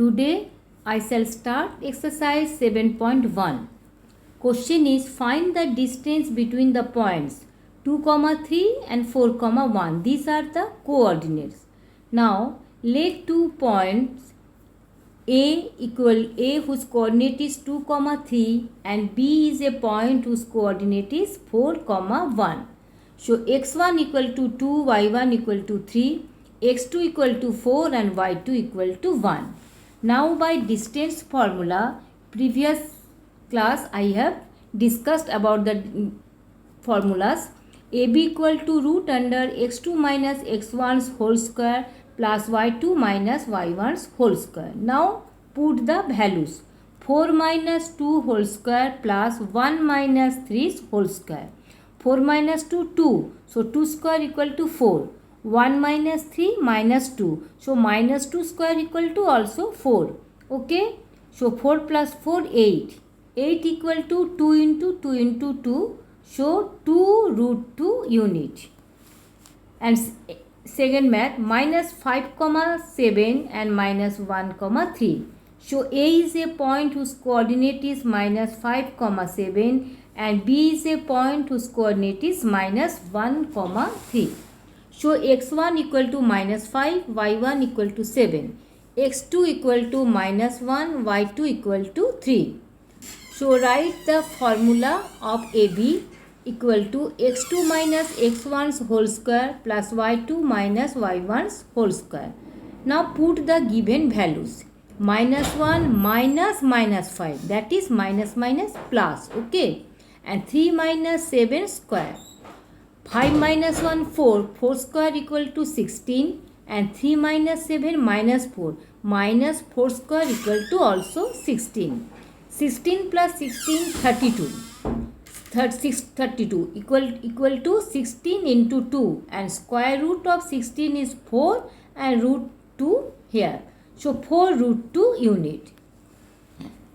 Today I shall start exercise 7.1. Question is, find the distance between the points 2, 3 and 4, 1. These are the coordinates. Now let 2 points A equal A whose coordinate is 2, 3 and B is a point whose coordinate is 4, 1. So x1 equal to 2, y1 equal to 3, x2 equal to 4 and y2 equal to 1. Now by distance formula, previous class I have discussed about the formulas. AB equal to root under x2 minus x1's whole square plus y2 minus y1's whole square. Now put the values. 4 minus 2 whole square plus 1 minus 3's whole square. 4 minus 2, 2. So 2 square equal to 4. 1 minus 3 minus 2. So minus 2 square equal to also 4. Okay. So 4 plus 4, 8. 8 equal to 2 into 2 into 2. So 2 root 2 unit. And second math, minus 5, 7 and minus 1, 3. So A is a point whose coordinate is minus 5, 7 and B is a point whose coordinate is minus 1, 3. So x1 equal to minus 5, y1 equal to 7, x2 equal to minus 1, y2 equal to 3. So write the formula of AB equal to x2 minus x1's whole square plus y2 minus y1's whole square. Now put the given values. Minus 1 minus minus 5, that is minus minus plus, okay. And 3 minus 7 square. 5 minus 1, 4. 4 square equal to 16 and 3 minus 7 minus 4. Minus 4 square equal to also 16. 16 plus 16, 32. 32 equal to 16 into 2 and square root of 16 is 4 and root 2 here. So 4 root 2 unit.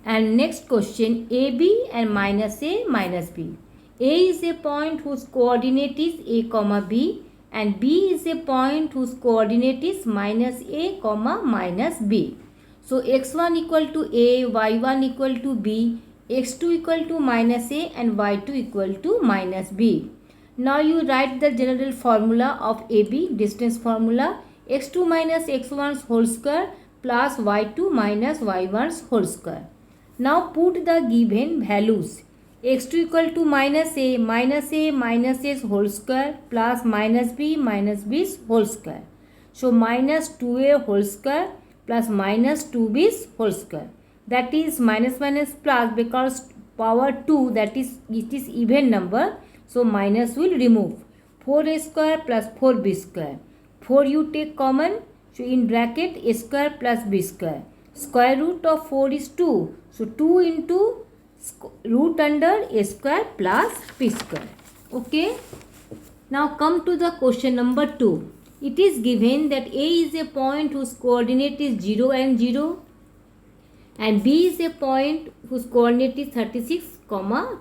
And next question, AB and minus A minus B. A is a point whose coordinate is A, B and B is a point whose coordinate is minus A, minus B. So x1 equal to A, y1 equal to B, x2 equal to minus A and y2 equal to minus B. Now you write the general formula of AB, distance formula, x2 minus x1's whole square plus y2 minus y1's whole square. Now put the given values. x2 equal to minus A minus A's whole square plus minus B's whole square. So minus 2A whole square plus minus 2B's whole square. That is minus minus plus because power 2, that is it is even number. So minus will remove. 4A square plus 4B square. 4 you take common. So in bracket A square plus B square. Square root of 4 is 2. So 2 into root under A square plus B square. Okay. Now come to the question number 2. It is given that A is a point whose coordinate is 0 and 0 and B is a point whose coordinate is 36,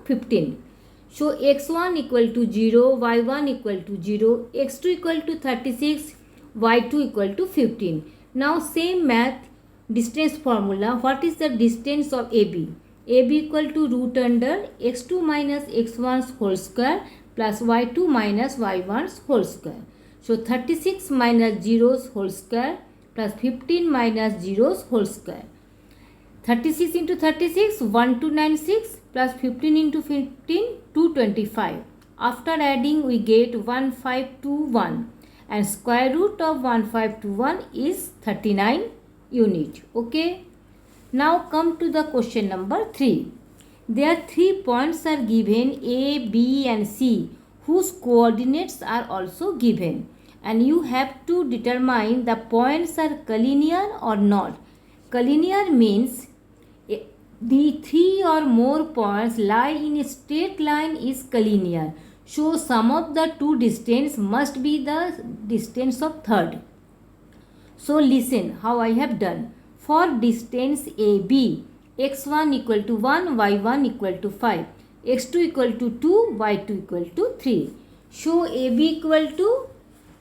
15. So x1 equal to 0, y1 equal to 0, x2 equal to 36, y2 equal to 15. Now same math, distance formula. What is the distance of AB? AB equal to root under x2 minus x1's whole square plus y2 minus y1's whole square. So 36 minus 0's whole square plus 15 minus 0's whole square. 36 into 36, 1296 plus 15 into 15, 225. After adding we get 1521 and square root of 1521 is 39 unit. Okay. Now come to the question number 3. There 3 points are given A, B and C whose coordinates are also given and you have to determine the points are collinear or not. Collinear means the 3 or more points lie in a straight line is collinear. So sum of the two distance must be the distance of third. So listen how I have done. For distance AB, x1 equal to 1, y1 equal to 5, x2 equal to 2, y2 equal to 3. Show AB equal to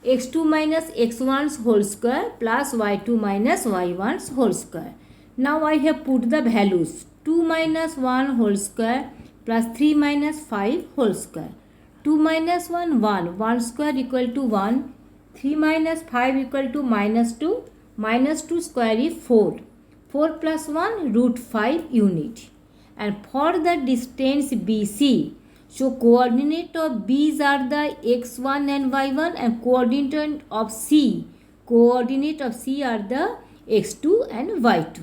x2 minus x1's whole square plus y2 minus y1's whole square. Now I have put the values 2 minus 1 whole square plus 3 minus 5 whole square. 2 minus 1, 1 square equal to 1, 3 minus 5 equal to minus 2, minus 2 square is 4. 4 plus 1 root 5 unit. And for the distance BC, so coordinate of B's are the x1 and y1 and coordinate of C are the x2 and y2.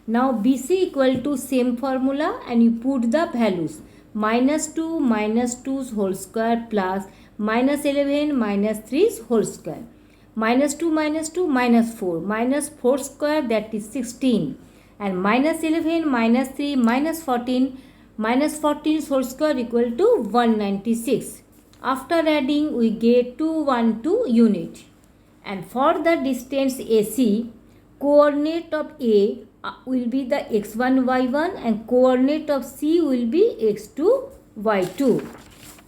Now BC equal to same formula and you put the values minus 2 whole square plus minus 11 minus 3 whole square. Minus 2 minus 4 square, that is 16, and minus 11 minus 3 minus 14 whole square equal to 196. After adding we get 212 unit. And for the distance AC, coordinate of A will be the x1 y1 and coordinate of C will be x2 y2.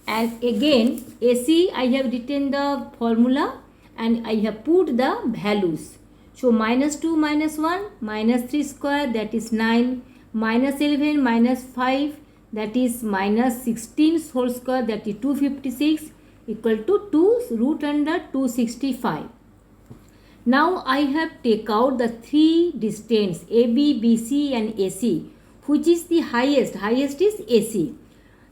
And again AC I have written the formula and I have put the values. So minus 2 minus 1 minus 3 square, that is 9, minus 11 minus 5, that is minus 16 whole square, that is 256, equal to 2 root under 265. Now I have take out the three distance AB, BC and AC. Which is the highest? Highest is AC.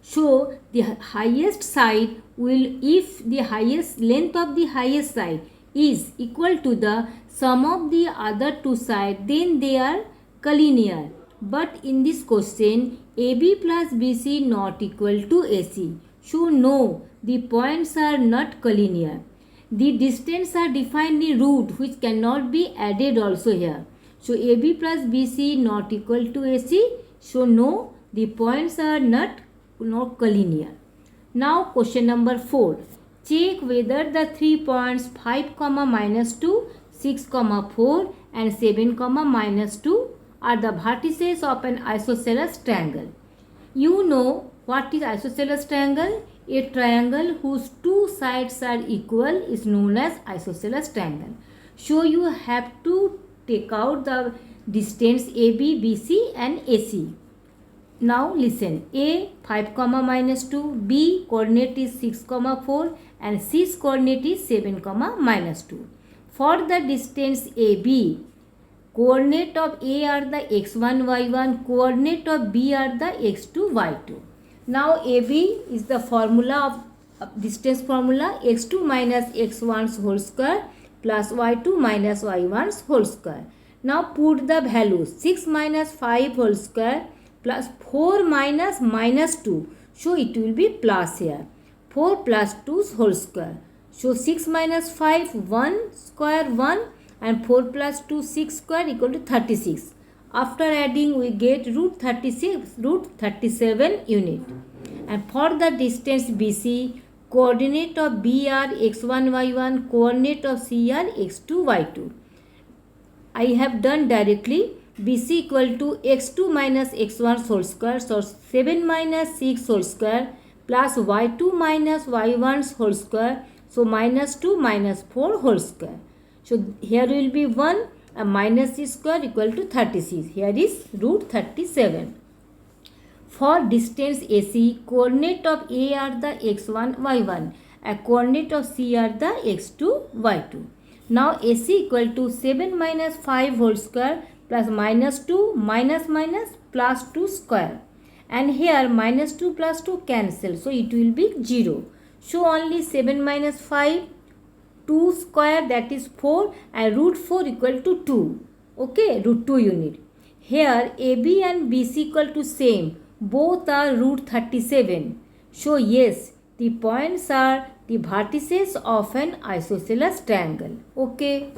So the highest side will, if the highest length of the highest side is equal to the sum of the other two sides, then they are collinear. But in this question, AB plus BC not equal to AC. So no, the points are not collinear. The distance are defined in root which cannot be added also here. So AB plus BC not equal to AC. So no, the points are not collinear. Now question number 4. Check whether the 3 points 5, minus 2, 6, 4 and 7, minus 2 are the vertices of an isosceles triangle. You know what is isosceles triangle? A triangle whose two sides are equal is known as isosceles triangle. So you have to take out the distance AB, BC and AC. Now listen, A 5, minus 2, B coordinate is 6, 4 and C's coordinate is 7, minus 2. For the distance AB, coordinate of A are the x1, y1, coordinate of B are the x2, y2. Now AB is the formula of distance formula, x2 minus x1's whole square plus y2 minus y1's whole square. Now put the values 6 minus 5 whole square plus 4 minus 2. So it will be plus here. 4 plus 2's whole square. So 6 minus 5, 1 square 1 and 4 plus 2, 6 square equal to 36. After adding we get root 36, root 37 unit. And for the distance BC, coordinate of B are x1, y1, coordinate of C are x2, y2. I have done directly. BC equal to x2 minus x1 whole square, so 7 minus 6 whole square plus y2 minus y1 whole square, so minus 2 minus 4 whole square. So here will be 1 and minus c square equal to 36. Here is root 37. For distance AC, coordinate of A are the x1, y1 and coordinate of C are the x2, y2. Now AC equal to 7 minus 5 whole square plus minus 2 minus plus 2 square. And here minus 2 plus 2 cancel. So it will be 0. So only 7 minus 5, 2 square, that is 4 and root 4 equal to 2. Okay, root 2 unit. Here AB and BC equal to same. Both are root 37. So yes, the points are the vertices of an isosceles triangle. Okay.